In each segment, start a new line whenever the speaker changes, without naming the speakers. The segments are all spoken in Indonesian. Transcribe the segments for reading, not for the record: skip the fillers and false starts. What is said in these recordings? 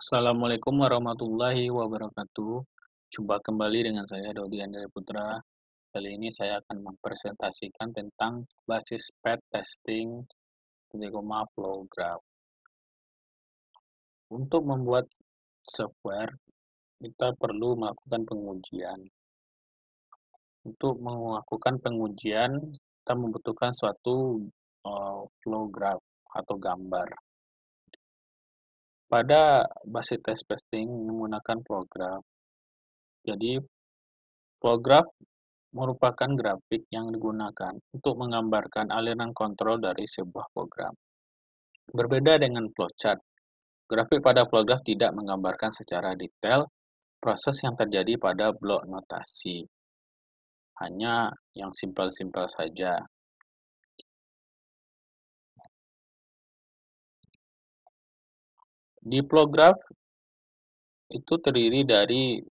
Assalamualaikum warahmatullahi wabarakatuh. Jumpa kembali dengan saya Dodi Andrea Putra. Kali ini saya akan mempresentasikan tentang basis pet testing, flow graph. Untuk membuat software, kita perlu melakukan pengujian. Untuk melakukan pengujian, kita membutuhkan suatu flow graph atau gambar. Pada basis test testing menggunakan flow graph. Jadi, flow graph merupakan grafik yang digunakan untuk menggambarkan aliran kontrol dari sebuah program. Berbeda dengan flowchart, grafik pada flowgraph tidak menggambarkan secara detail proses yang terjadi pada blok notasi, hanya yang simpel-simpel saja. Di flowgraph itu terdiri dari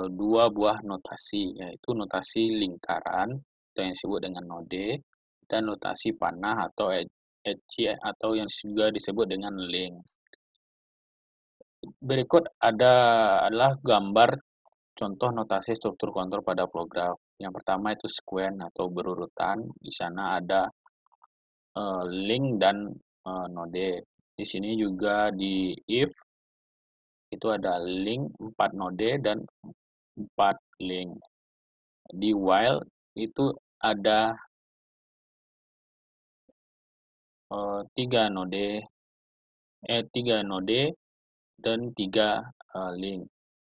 dua buah notasi, yaitu notasi lingkaran atau yang disebut dengan node dan notasi panah atau edge atau yang juga disebut dengan link. Berikut adalah gambar contoh notasi struktur kontrol pada flowgraph. Yang pertama itu sequence atau berurutan. Di sana ada link dan node. Di sini juga di if itu ada link 4 node dan 4 link. Di while itu ada 3 node dan 3 link.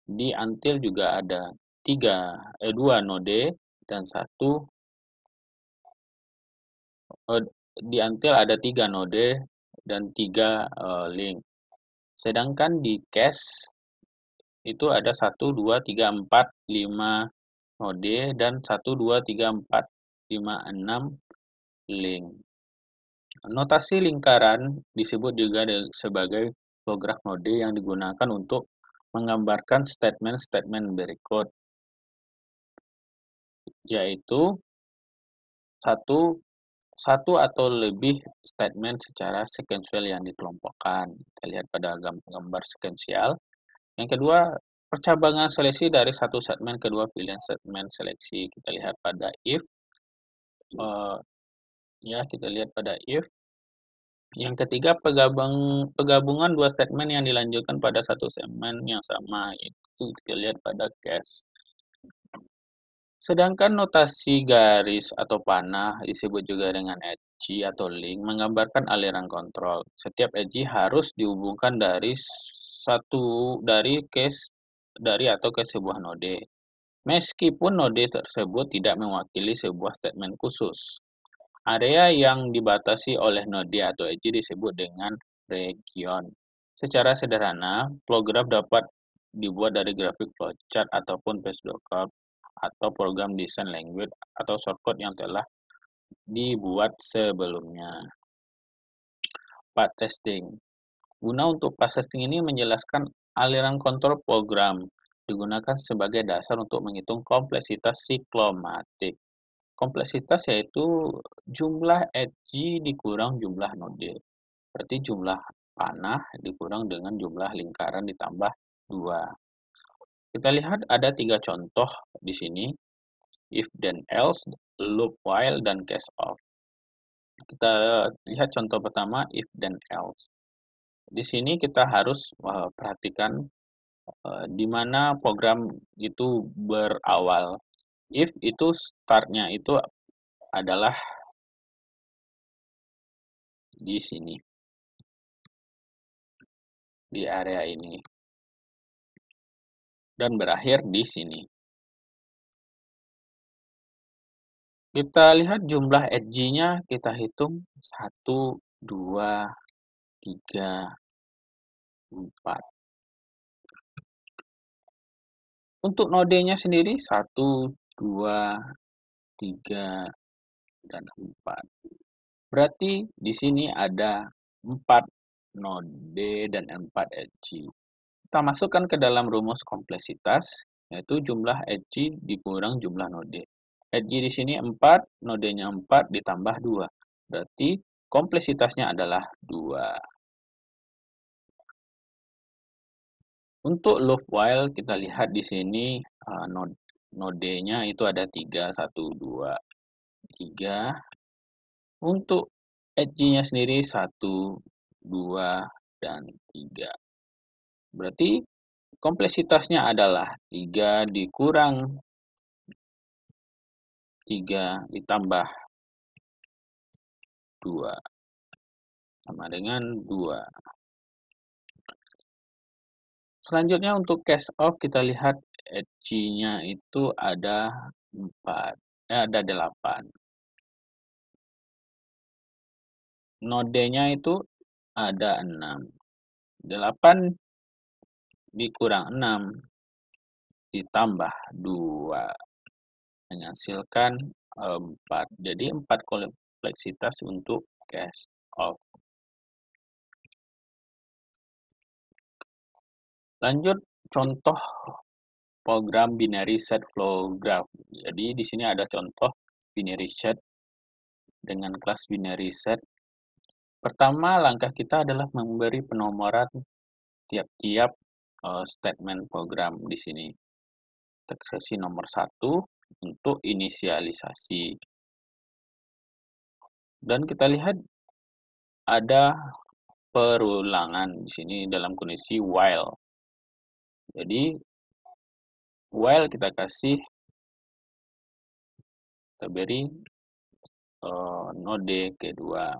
Di until juga ada 2 node dan di until ada 3 node dan 3 link. Sedangkan di cache itu ada 1, 2, 3, 4, 5 node dan 1, 2, 3, 4, 5, 6 link. Notasi lingkaran disebut juga sebagai flowgraph node yang digunakan untuk menggambarkan statement-statement berikut, yaitu satu atau lebih statement secara sekuensial yang dikelompokkan. Kita lihat pada gambar sekuensial. Yang kedua, percabangan seleksi dari satu segmen kedua pilihan segmen seleksi. Kita lihat pada if. Kita lihat pada if. Yang ketiga, penggabungan dua segmen yang dilanjutkan pada satu segmen yang sama. Itu kita lihat pada case. Sedangkan notasi garis atau panah disebut juga dengan edge atau link menggambarkan aliran kontrol. Setiap edge harus dihubungkan dari atau ke sebuah node. Meskipun node tersebut tidak mewakili sebuah statement khusus. Area yang dibatasi oleh node atau edge disebut dengan region. Secara sederhana, flowgraph dapat dibuat dari grafik flowchart ataupun page.curve atau program design language atau shortcode yang telah dibuat sebelumnya. Path testing. Guna untuk path testing ini menjelaskan aliran kontrol program digunakan sebagai dasar untuk menghitung kompleksitas siklomatik. Kompleksitas yaitu jumlah edge dikurang jumlah node. Berarti jumlah panah dikurang dengan jumlah lingkaran ditambah 2. Kita lihat ada 3 contoh di sini. If then else, loop while, dan case off. Kita lihat contoh pertama, if then else. Di sini kita harus perhatikan di mana program itu berawal. If itu startnya itu adalah di sini, di area ini, dan berakhir di sini. Kita lihat jumlah edge-nya, kita hitung 1, 2, 3, 4. Untuk nodenya sendiri 1, 2, 3, dan 4. Berarti di sini ada 4 node dan 4 edge. Kita masukkan ke dalam rumus kompleksitas, yaitu jumlah edge dikurang jumlah node. Edge di sini 4, nodenya 4 ditambah 2. Berarti kompleksitasnya adalah 2. Untuk loop while kita lihat di sini node-nya itu ada 3, 1, 2, 3. Untuk edge-nya sendiri 1, 2, dan 3. Berarti kompleksitasnya adalah 3 dikurang 3 ditambah 2 sama dengan 2. Selanjutnya untuk cache off kita lihat edge-nya itu ada 4, ada 8. Node-nya itu ada 6. 8 dikurang 6 ditambah 2 menghasilkan 4. Jadi 4 kompleksitas untuk cache off. Lanjut contoh program binary set flow graph. Jadi di sini ada contoh binary set dengan kelas binary set. Pertama, langkah kita adalah memberi penomoran tiap-tiap statement program di sini. Sesi nomor 1 untuk inisialisasi. Dan kita lihat ada perulangan di sini dalam kondisi while. Jadi while kita beri node kedua.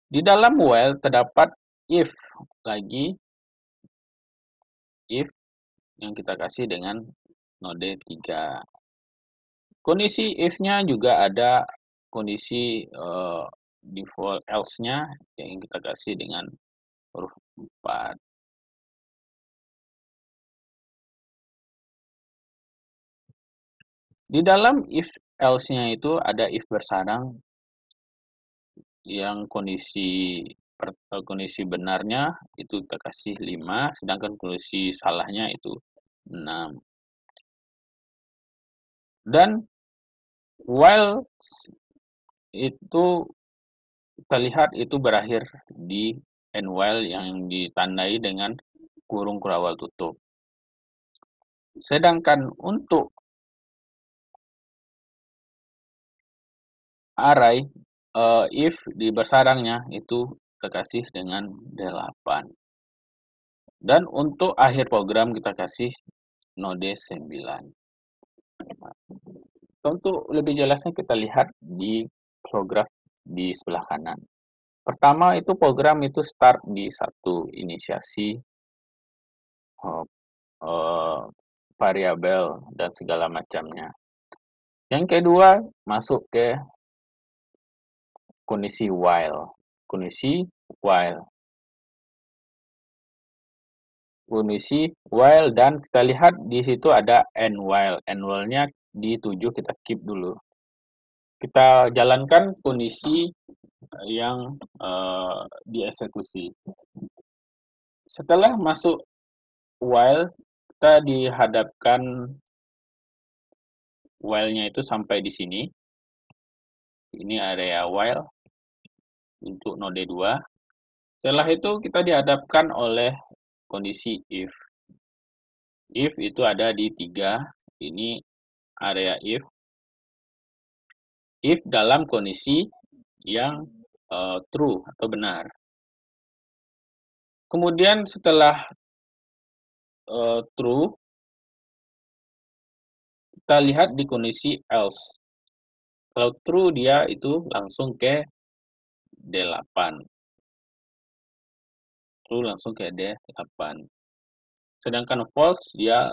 Di dalam while terdapat if lagi, if yang kita kasih dengan node 3. Kondisi if-nya juga ada kondisi default else-nya yang kita kasih dengan huruf 4. Di dalam if else-nya itu ada if bersarang yang kondisi benarnya itu kita kasih 5, sedangkan kondisi salahnya itu 6. Dan while itu kita lihat itu berakhir di end while yang ditandai dengan kurung kurawal tutup. Sedangkan untuk array if di bersarangnya itu kita kasih dengan 8. Dan untuk akhir program kita kasih node 9. Untuk lebih jelasnya kita lihat di flow graph di sebelah kanan. Pertama itu program itu start di 1 inisiasi variabel dan segala macamnya. Yang kedua masuk ke kondisi while. Kondisi while dan kita lihat di situ ada end while. End while-nya di 7 kita keep dulu. Kita jalankan kondisi yang dieksekusi. Setelah masuk while, kita dihadapkan while-nya itu sampai di sini. Ini area while untuk node 2. Setelah itu kita dihadapkan oleh kondisi if. If itu ada di 3. Ini area if. If dalam kondisi yang true atau benar. Kemudian setelah true, kita lihat di kondisi else. Kalau true dia itu langsung ke D8. True langsung ke D8. Sedangkan false dia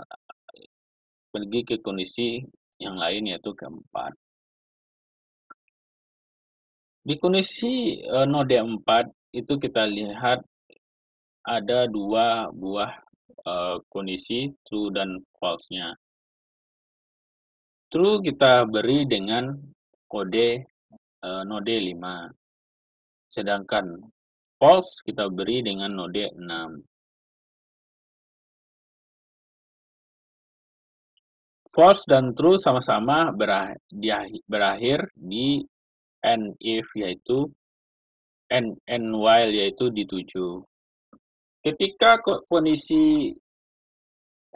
pergi ke kondisi yang lain yaitu keempat. Di kondisi node 4 itu kita lihat ada 2 buah kondisi true dan false-nya. True kita beri dengan kode node 5. Sedangkan false kita beri dengan node 6. False dan true sama-sama berakhir di end if yaitu end while yaitu di 7. Ketika kondisi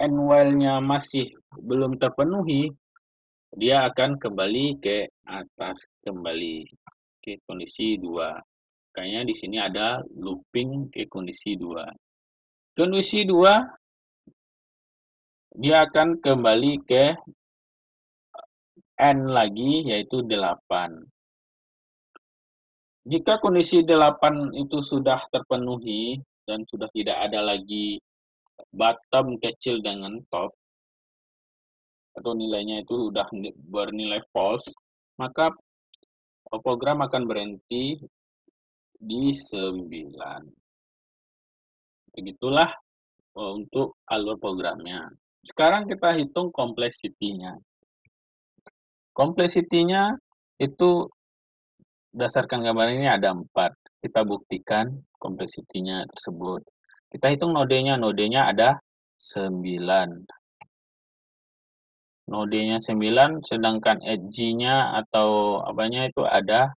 end while-nya masih belum terpenuhi, dia akan kembali ke atas, kembali ke kondisi 2. Makanya di sini ada looping ke kondisi 2. Kondisi 2 dia akan kembali ke N lagi, yaitu 8. Jika kondisi 8 itu sudah terpenuhi dan sudah tidak ada lagi bottom kecil dengan top, atau nilainya itu sudah bernilai false, maka program akan berhenti di 9. Begitulah untuk alur programnya. Sekarang kita hitung complexity-nya. Complexity-nya itu berdasarkan gambar ini ada 4. Kita buktikan complexity-nya tersebut. Kita hitung nodenya. Nodenya ada 9. Nodenya 9, sedangkan edge-nya atau apanya itu ada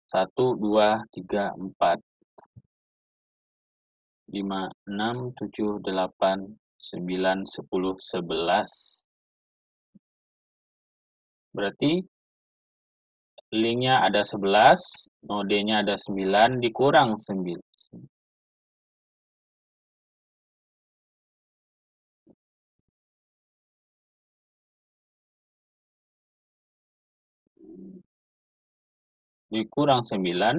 1, 2, 3, 4. 5, 6, 7, 8, 9, 10, 11. Berarti link-nya ada 11, nodenya ada 9, dikurang 9. Dikurang 9,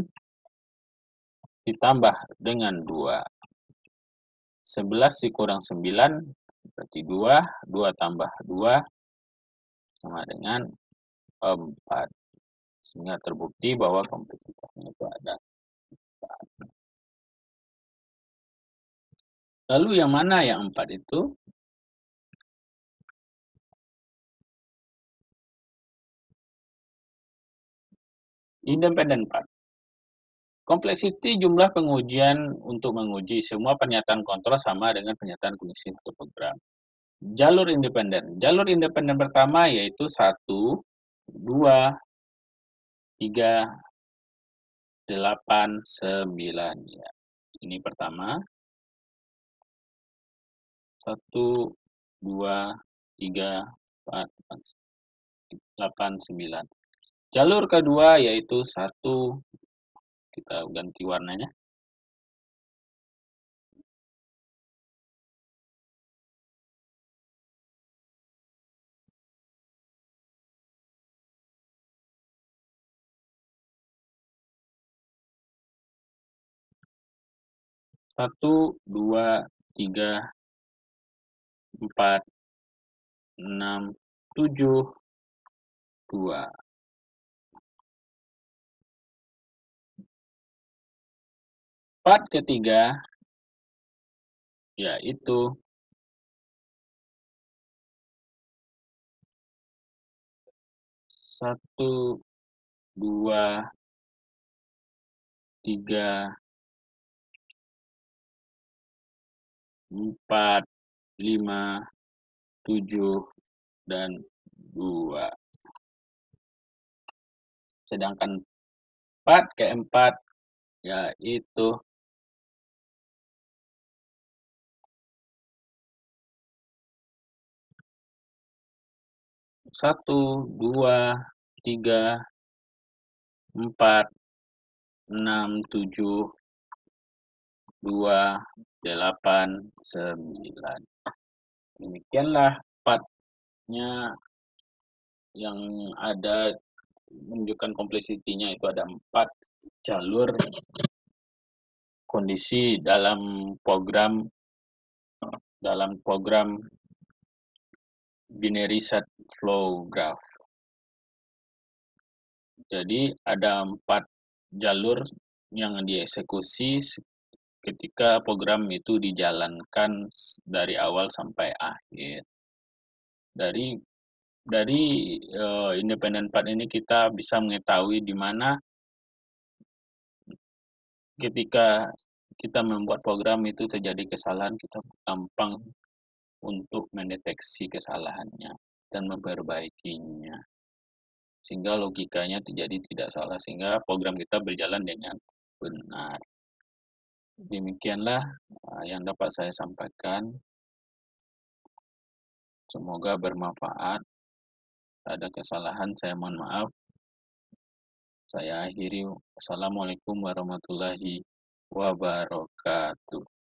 ditambah dengan 2. 11 dikurang 9, berarti 2. 2 tambah 2, sama dengan 4. Sehingga terbukti bahwa kompleksitasnya itu ada 4. Lalu yang mana yang 4 itu? Independent part. Kompleksiti jumlah pengujian untuk menguji semua pernyataan kontrol sama dengan pernyataan kondisi satu program. Jalur independen. Jalur independen pertama yaitu 1, 2, 3, 8, 9. Ya. Ini pertama. 1, 2, 3, 4, 8, 9. Jalur kedua yaitu 1, kita ganti warnanya. 1, 2, 3, 4, 6, 7, 2. Part ketiga yaitu 1, 2, 3, 4, 5, 7, dan 2. Sedangkan part keempat yaitu 1, 2, 3, 4, 6, 7, 2, 8, 9. Demikianlah partnya yang ada menunjukkan kompleksitinya itu ada 4 jalur kondisi dalam program binary set flow graph. Jadi ada 4 jalur yang dieksekusi ketika program itu dijalankan dari awal sampai akhir. Dari independent part ini kita bisa mengetahui di mana ketika kita membuat program itu terjadi kesalahan, kita gampang untuk mendeteksi kesalahannya dan memperbaikinya. Sehingga logikanya tidak salah, sehingga program kita berjalan dengan benar. Demikianlah, yang dapat saya sampaikan. Semoga bermanfaat. Ada kesalahan saya mohon maaf. Saya akhiri. Assalamualaikum warahmatullahi wabarakatuh.